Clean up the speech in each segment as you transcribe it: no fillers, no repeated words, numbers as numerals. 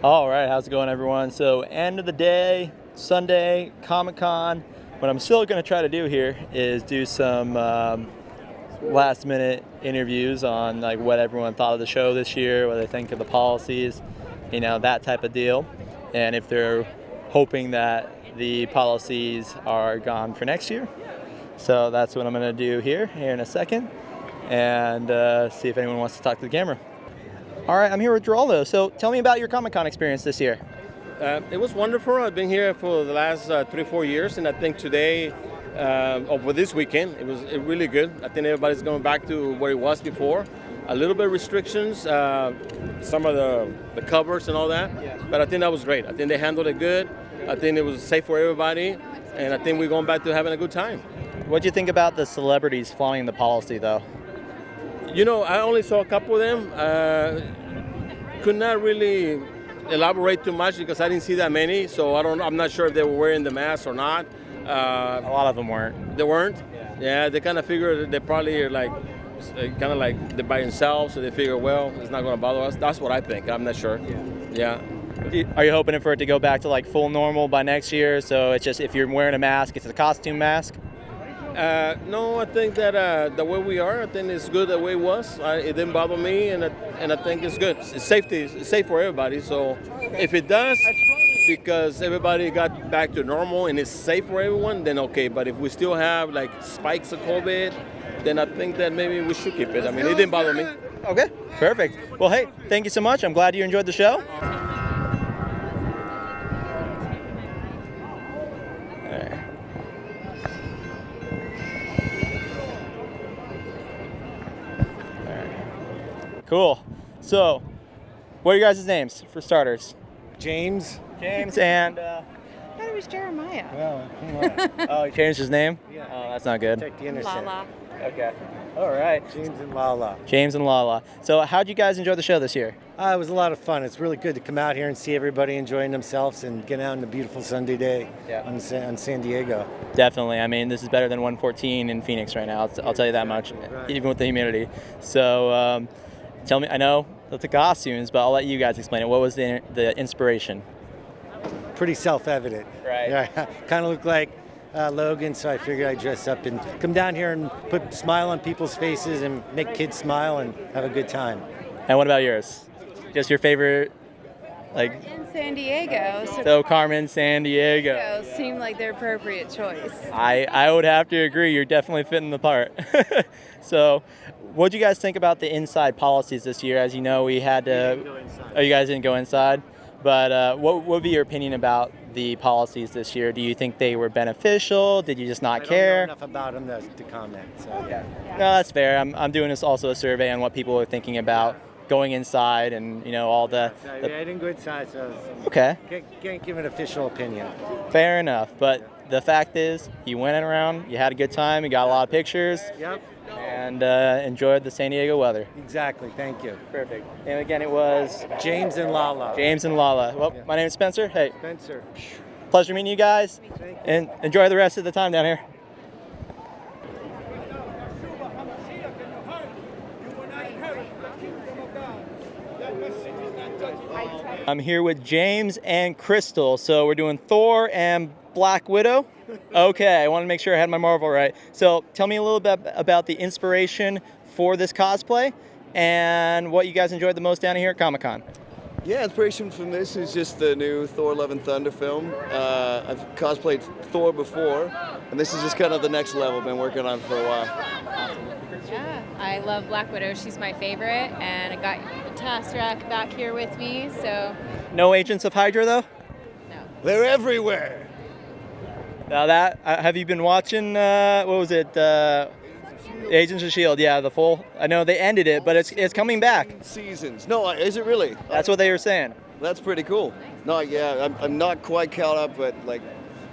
All right, how's it going, everyone? So, end of the day, Sunday, Comic-Con. What I'm still going to try to do here is do some last-minute interviews on like what everyone thought of the show this year, what they think of the policies, that type of deal, and if they're hoping that the policies are gone for next year. So that's what I'm going to do here in a second, and see if anyone wants to talk to the camera. All right, I'm here with Drewalto. So tell me about your Comic-Con experience this year. It was wonderful. I've been here for the last 3-4 years, and I think today, over this weekend, it was really good. I think everybody's going back to where it was before. A little bit of restrictions, some of the covers and all that, but I think that was great. I think they handled it good. I think it was safe for everybody, and I think we're going back to having a good time. What do you think about the celebrities following the policy, though? I only saw a couple of them. Could not really elaborate too much because I didn't see that many. So I'm not sure if they were wearing the mask or not. A lot of them weren't. They weren't. Yeah, they kind of figured they probably are they're by themselves, so they figure, well, it's not going to bother us. That's what I think. I'm not sure. Yeah. Are you hoping for it to go back to like full normal by next year? So it's just if you're wearing a mask, it's a costume mask. No, I think that the way we are, I think it's good the way it was. It didn't bother me, and I think it's good. It's safe for everybody. So if it does, because everybody got back to normal and it's safe for everyone, then okay. But if we still have like spikes of COVID, then I think that maybe we should keep it. I mean, it didn't bother me. Okay, perfect. Well, hey, thank you so much. I'm glad you enjoyed the show. Cool. So, what are your guys' names for starters? James. James and. I thought it was Jeremiah. Well, come on. Oh, he changed his name? Yeah. Oh, that's not good. Check the innocent. Lala. Okay. All right. James and Lala. James and Lala. So, how'd you guys enjoy the show this year? It was a lot of fun. It's really good to come out here and see everybody enjoying themselves and get out on a beautiful Sunday day on San Diego. Definitely. I mean, this is better than 114 in Phoenix right now. I'll tell you that much, even with the humidity. So, tell me, I know the costumes, but I'll let you guys explain it. What was the inspiration? Pretty self-evident. Right. Yeah, kind of look like Logan, so I figured I'd dress up and come down here and put a smile on people's faces and make kids smile and have a good time. And what about yours? Just your favorite, like? In San Diego. So Carmen, San Diego. Seemed like their appropriate choice. I would have to agree. You're definitely fitting the part. So, what do you guys think about the inside policies this year? As you know, we had to. Oh, you guys didn't go inside. But what would be your opinion about the policies this year? Do you think they were beneficial? Did you just not care? I don't know enough about them to comment. So yeah. No, that's fair. I'm doing this also a survey on what people are thinking about going inside and all the. I didn't go inside, so Okay. Can't give an official opinion. Fair enough, but the fact is, you went around, you had a good time, you got a lot of pictures. Yep. And enjoyed the San Diego weather. Exactly. Thank you. Perfect. And again, it was James and Lala. James and Lala. Well, my name is Spencer. Hey. Spencer. Pleasure meeting you guys. Thank you. And enjoy the rest of the time down here. I'm here with James and Crystal. So we're doing Thor and Black Widow. Okay, I want to make sure I had my Marvel right. So tell me a little bit about the inspiration for this cosplay and what you guys enjoyed the most down here at Comic-Con. Yeah, inspiration from this is just the new Thor Love and Thunder film. I've cosplayed Thor before, and this is just kind of the next level. Been working on for a while. Yeah, I love Black Widow. She's my favorite, and I got the Tesseract back here with me, so... No Agents of Hydra, though? No. They're everywhere! Now that, have you been watching, what was it, Agents of S.H.I.E.L.D., yeah, the full, I know they ended it, but it's coming back. Seasons. No, is it really? That's what they were saying. That's pretty cool. No, yeah, I'm not quite caught up, but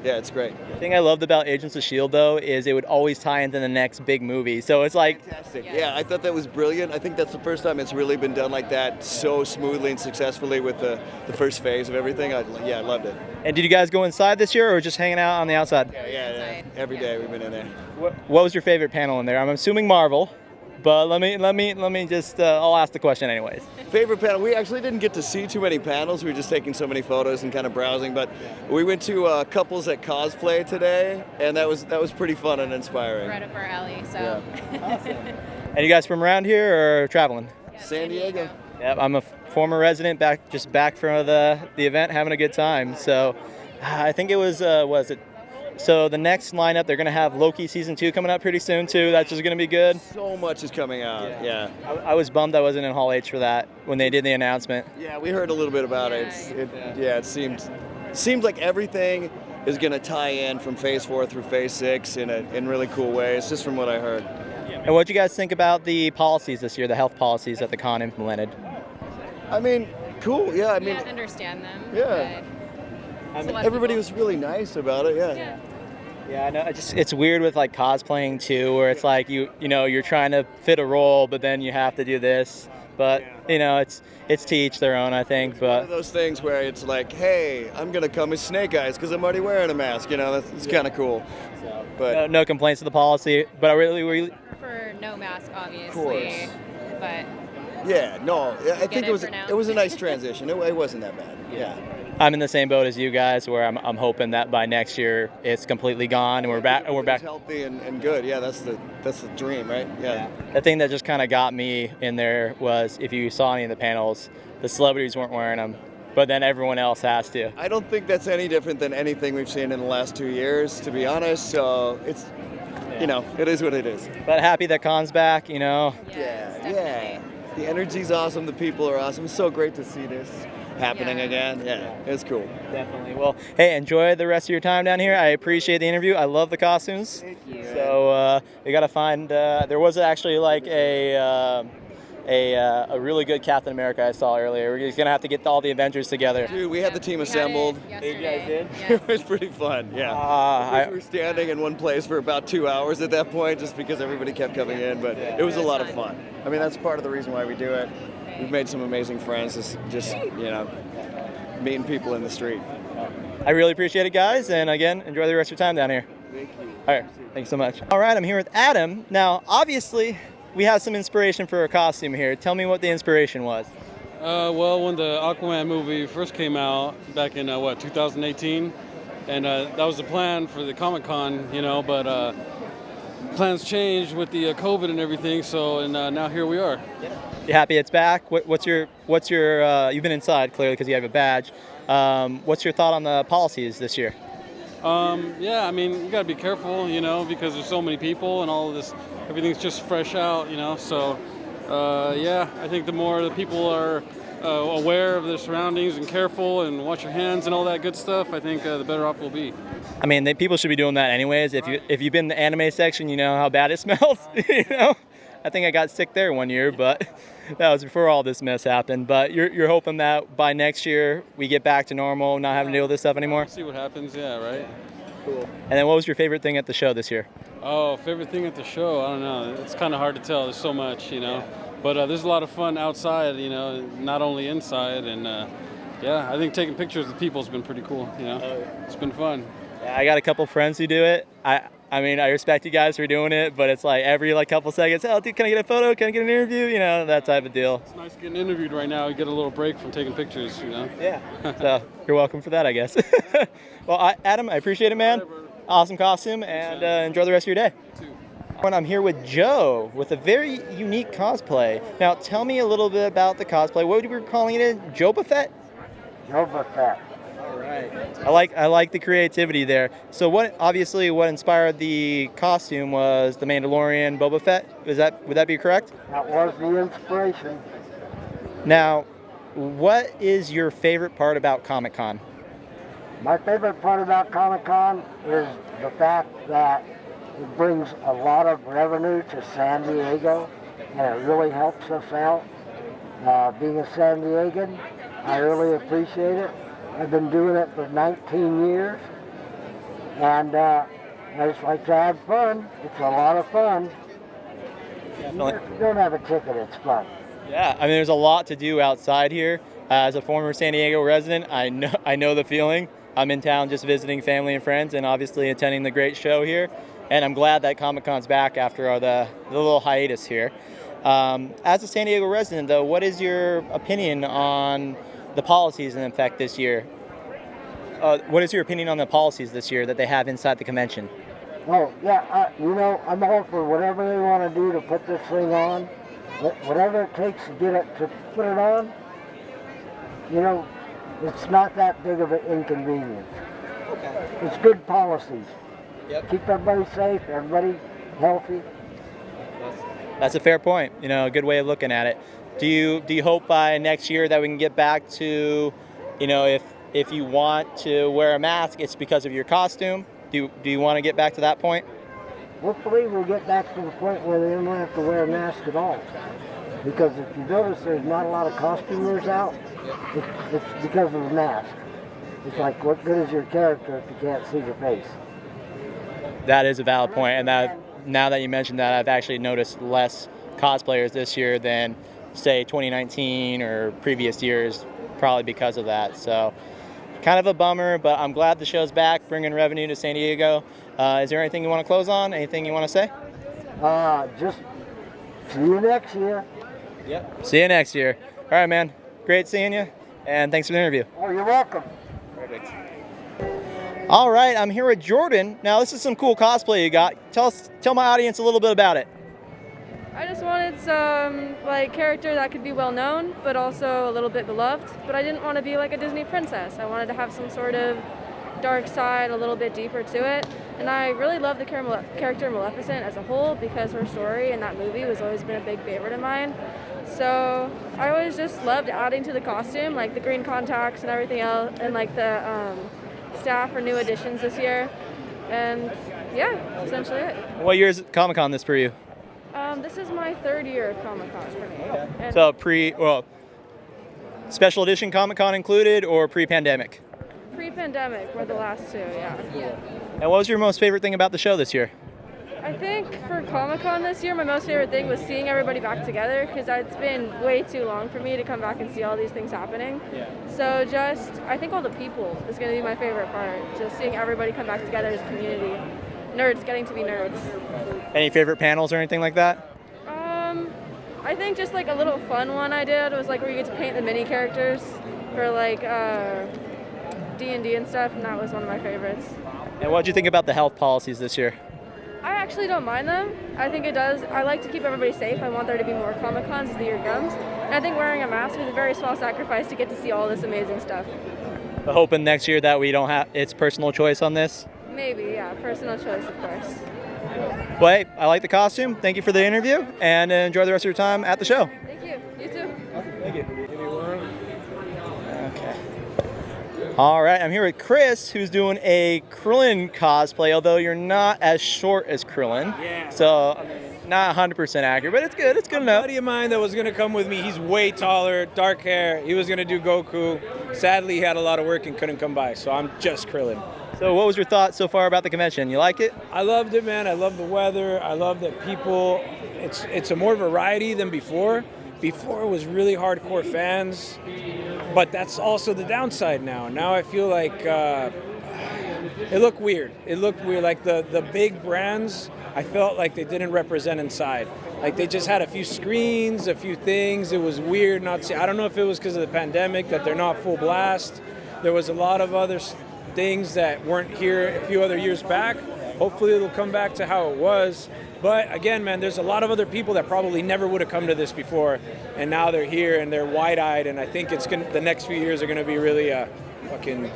yeah, it's great. The thing I loved about Agents of S.H.I.E.L.D., though, is it would always tie into the next big movie. So it's like... Fantastic. Yeah, I thought that was brilliant. I think that's the first time it's really been done like that so smoothly and successfully with the first phase of everything. I loved it. And did you guys go inside this year or just hanging out on the outside? Yeah. Every day we've been in there. What was your favorite panel in there? I'm assuming Marvel. But let me just I'll ask the question anyways. Favorite panel? We actually didn't get to see too many panels. We were just taking so many photos and kind of browsing. But we went to couples at cosplay today, and that was pretty fun and inspiring. Right up our alley. So. And you guys from around here or traveling? Yeah, San Diego. Yep, I'm a former resident, back from the event, having a good time. So I think it was it. So the next lineup, they're going to have Loki season 2 coming up pretty soon too. That's just going to be good. So much is coming out. Yeah. I was bummed I wasn't in Hall H for that when they did the announcement. Yeah, we heard a little bit about it. It seemed like everything is going to tie in from Phase 4 through Phase 6 in really cool ways, just from what I heard. And what do you guys think about the policies this year, the health policies that the con implemented? I mean, cool. Yeah, I mean, Can't understand them. Yeah. Everybody was really nice about it. Yeah. Yeah, I know. It's weird with like cosplaying too, where it's like you're trying to fit a role, but then you have to do this. But it's to each their own, I think. One But of those things where it's like, hey, I'm gonna come as Snake Eyes because I'm already wearing a mask. It's kind of cool. But no complaints to the policy. But I really For no mask, obviously. Course. But yeah, no, I think it it was for now. it was a nice transition. It wasn't that bad. Yeah. I'm in the same boat as you guys, where I'm hoping that by next year it's completely gone and we're back. Healthy and good. Yeah, that's the dream, right? Yeah. The thing that just kind of got me in there was if you saw any of the panels, the celebrities weren't wearing them, but then everyone else has to. I don't think that's any different than anything we've seen in the last 2 years, to be honest. So it's, it is what it is. But happy that con's back, yes, Yeah. definitely. The energy's awesome. The people are awesome. It's so great to see this happening again. Yeah, it's cool. Definitely. Well, hey, enjoy the rest of your time down here. I appreciate the interview. I love the costumes. Thank you. So we got to find. There was actually like a really good Captain America I saw earlier. We're just gonna have to get all the Avengers together. Dude, we had the team We got assembled. it yesterday. did? Yes. It was pretty fun. Yeah. We were standing in one place for about 2 hours at that point, just because everybody kept coming in. But it was a lot of fun. I mean, that's part of the reason why we do it. We've made some amazing friends. Just meeting people in the street. I really appreciate it, guys. And again, enjoy the rest of your time down here. Thank you. All right. Thanks so much. All right. I'm here with Adam. Now, obviously, we have some inspiration for a costume here. Tell me what the inspiration was. Well, when the Aquaman movie first came out back in 2018, and that was the plan for the Comic-Con, but plans changed with the COVID and everything. So, and now here we are. You happy it's back? What's your you've been inside clearly because you have a badge. What's your thought on the policies this year? Yeah, I mean, you gotta be careful, because there's so many people and all of this, everything's just fresh out, So, yeah, I think the more the people are aware of their surroundings and careful and wash your hands and all that good stuff, I think the better off we'll be. I mean, people should be doing that anyways. If you've been in the anime section, you know how bad it smells. I think I got sick there one year, but that was before all this mess happened. But you're hoping that by next year we get back to normal, not having to deal with this stuff anymore? See what happens, yeah, right? Cool. And then what was your favorite thing at the show this year? Oh, favorite thing at the show? I don't know. It's kind of hard to tell. There's so much, But there's a lot of fun outside, not only inside. And yeah, I think taking pictures with people has been pretty cool, It's been fun. Yeah, I got a couple friends who do it. I mean, I respect you guys for doing it, but it's like every couple seconds, oh, dude, can I get a photo? Can I get an interview? That type of deal. It's nice getting interviewed right now. You get a little break from taking pictures, Yeah. So you're welcome for that, I guess. Well, Adam, I appreciate it, man. Awesome costume, and enjoy the rest of your day. You too. And I'm here with Joe with a very unique cosplay. Now, tell me a little bit about the cosplay. What were we calling it? Joe Buffett? Joe Buffett. All right. I like the creativity there. So what inspired the costume was the Mandalorian Boba Fett? Would that be correct? That was the inspiration. Now, what is your favorite part about Comic-Con? My favorite part about Comic-Con is the fact that it brings a lot of revenue to San Diego, and it really helps us out. Being a San Diegan, I really appreciate it. I've been doing it for 19 years, and I just like to have fun. It's a lot of fun. Definitely. If you don't have a ticket, it's fun. Yeah, I mean, there's a lot to do outside here. As a former San Diego resident, I know the feeling. I'm in town just visiting family and friends, and obviously attending the great show here. and I'm glad that Comic-Con's back after the little hiatus here. As a San Diego resident, though, what is your opinion on the policies in effect this year? What is your opinion on the policies this year that they have inside the convention? Oh, yeah, I'm all for whatever they want to do to put this thing on. Whatever it takes to put it on, it's not that big of an inconvenience. Okay. It's good policies. Yep. Keep everybody safe, everybody healthy. That's a fair point. A good way of looking at it. Do you hope by next year that we can get back to, if you want to wear a mask, it's because of your costume? Do you want to get back to that point? Hopefully we'll get back to the point where they don't have to wear a mask at all. Because if you notice there's not a lot of costumers out, it's because of the mask. It's like, what good is your character if you can't see your face? That is a valid point, and that now that you mentioned that, I've actually noticed less cosplayers this year than, say, 2019 or previous years, probably because of that. So, kind of a bummer, but I'm glad the show's back, bringing revenue to San Diego. Is there anything you want to close on? Anything you want to say? Just see you next year. Yep. See you next year. All right, man. Great seeing you, and thanks for the interview. Oh, you're welcome. Perfect. All right, I'm here with Jordan. Now, this is some cool cosplay you got. Tell my audience a little bit about it. I just wanted some character that could be well known, but also a little bit beloved. But I didn't want to be like a Disney princess. I wanted to have some sort of dark side, a little bit deeper to it. And I really love the character Maleficent as a whole because her story in that movie has always been a big favorite of mine. So I always just loved adding to the costume, like the green contacts and everything else, and the staff for new additions this year. And yeah, that's essentially it. What year is Comic-Con this for you? This is my third year of Comic-Con for me. And So special edition Comic-Con included or pre-pandemic? Pre-pandemic were the last two, yeah. And what was your most favorite thing about the show this year? I think for Comic-Con this year, my most favorite thing was seeing everybody back together because it's been way too long for me to come back and see all these things happening. Yeah. So I think all the people is going to be my favorite part. Just seeing everybody come back together as a community. Nerds getting to be nerds. Any favorite panels or anything like that? I think just a little fun one I did was where you get to paint the mini characters for D&D and stuff, and that was one of my favorites. And what did you think about the health policies this year? I actually don't mind them. I think it does. I like to keep everybody safe. I want there to be more Comic-Cons as the year comes. And I think wearing a mask is a very small sacrifice to get to see all this amazing stuff. But hoping next year that we don't have it's personal choice on this? Maybe, yeah. Personal choice, of course. Well, hey, I like the costume. Thank you for the interview, and enjoy the rest of your time at the show. Thank you. You too. Thank you. Okay. All right, I'm here with Chris, who's doing a Krillin cosplay, although you're not as short as Krillin. Yeah. So, not 100% accurate, but it's good. It's good enough. A buddy of mine that was going to come with me, he's way taller, dark hair. He was going to do Goku. Sadly, he had a lot of work and couldn't come by, so I'm just Krillin. So what was your thoughts so far about the convention? You like it? I loved it, man. I love the weather. I love that people, it's a more variety than before. Before it was really hardcore fans, but that's also the downside now. Now I feel like it looked weird. It looked weird. Like the big brands, I felt like they didn't represent inside. Like they just had a few screens, a few things. It was weird not to see. I don't know if it was because of the pandemic that they're not full blast. There was a lot of other things that weren't here a few other years back. Hopefully it'll come back to how it was. But again, man, there's a lot of other people that probably never would have come to this before, and now they're here and they're wide-eyed, and I think the next few years are going to be really fucking,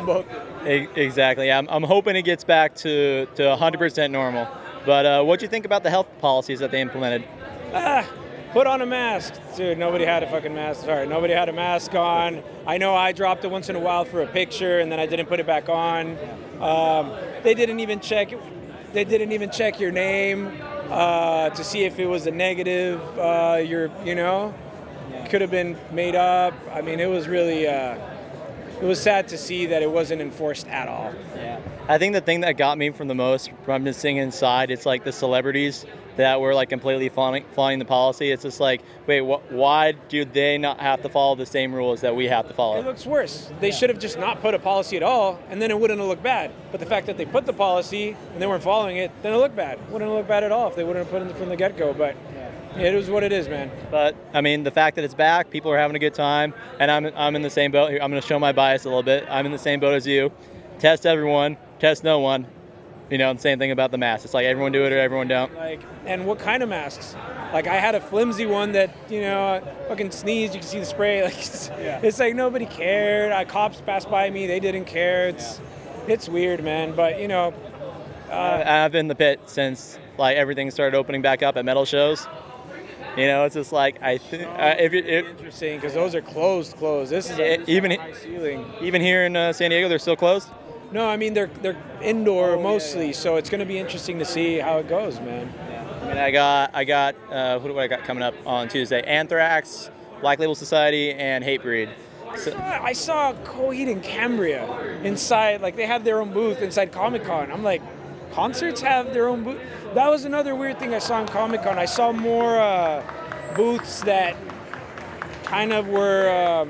both. Exactly. I'm hoping it gets back to 100% normal. But what do you think about the health policies that they implemented? Put on a mask. Dude, nobody had a fucking mask. Sorry, nobody had a mask on. I know I dropped it once in a while for a picture, and then I didn't put it back on. They didn't even check your name to see if it was a negative. Could have been made up. I mean, it was really was sad to see that it wasn't enforced at all. Yeah. I think the thing that got me from the most from just sitting inside, it's like the celebrities that were like completely flaunting the policy. It's just like, wait, why do they not have to follow the same rules that we have to follow? It looks worse. They should have just not put a policy at all, and then it wouldn't have looked bad. But the fact that they put the policy and they weren't following it, then it looked bad. It wouldn't have looked bad at all if they wouldn't have put it from the get-go. But it is what it is, man. But I mean, the fact that it's back, people are having a good time, and I'm in the same boat. I'm going to show my bias a little bit. I'm in the same boat as you. Test everyone, test no one. You know, the same thing about the mask. It's like everyone do it or everyone don't. Like, and what kind of masks? Like, I had a flimsy one that, you know, fucking sneezed, you can see the spray. Like, it's like nobody cared. Cops passed by me, they didn't care. It's weird, man. But, you know. I've been in the pit since, like, everything started opening back up at metal shows. You know, it's just like, interesting, because those are closed. This is even high ceiling. Even here in San Diego, they're still closed? No, I mean, they're indoor mostly, so it's going to be interesting to see how it goes, man. I mean, I got who do I got coming up on Tuesday? Anthrax, Black Label Society, and Hatebreed. I saw Coheed and Cambria inside, like they have their own booth inside Comic-Con. I'm like, concerts have their own booth? That was another weird thing I saw in Comic-Con. I saw more booths that kind of were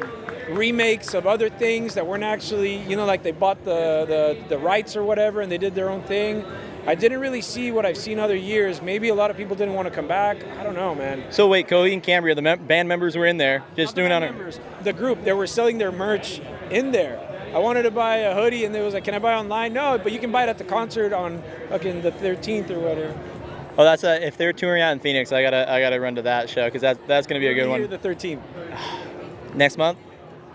remakes of other things that weren't actually, you know, like they bought the rights or whatever and they did their own thing. I didn't really see what I've seen other years. Maybe a lot of people didn't want to come back. I don't know, man. So wait, Coheed and Cambria, the band members were in there just doing on it. The group, they were selling their merch in there. I wanted to buy a hoodie and they was like, can I buy online? No, but you can buy it at the concert on fucking the 13th or whatever. Oh, that's if they're touring out in Phoenix, I gotta run to that show because that's gonna be a good one. The 13th. Next month.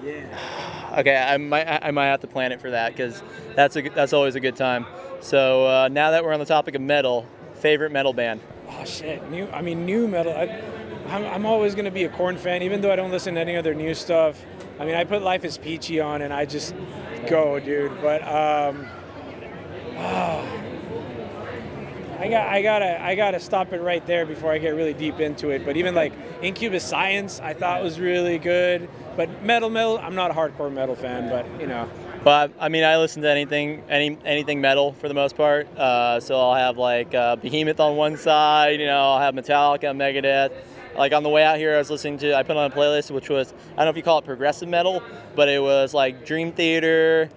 Yeah. Okay, I might have to plan it for that because that's always a good time. So now that we're on the topic of metal, favorite metal band? Oh shit, new metal. I'm always gonna be a Korn fan, even though I don't listen to any other new stuff. I mean, I put Life is Peachy on and I just go, dude. But I gotta stop it right there before I get really deep into it. But even like Incubus Science, I thought was really good. But metal, I'm not a hardcore metal fan, but you know. But I mean, I listen to anything metal for the most part. So I'll have like Behemoth on one side, you know, I'll have Metallica, Megadeth. Like on the way out here, I put on a playlist which was, I don't know if you call it progressive metal, but it was like Dream Theater,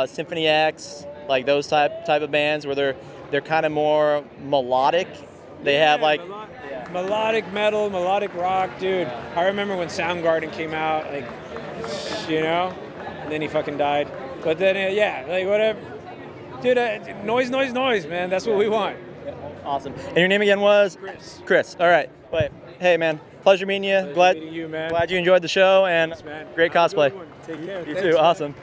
Symphony X, like those type of bands where they're kind of more melodic. They have like melodic metal, melodic rock, dude. I remember when Soundgarden came out, like, you know, and then he fucking died. But then, like whatever. Dude, noise, man. That's what we want. Awesome. And your name again was? Chris. All right. But hey, man, pleasure meeting you. Pleasure meeting you, man. Glad you enjoyed the show and Thanks, man. great cosplay. Take care. You too. Awesome.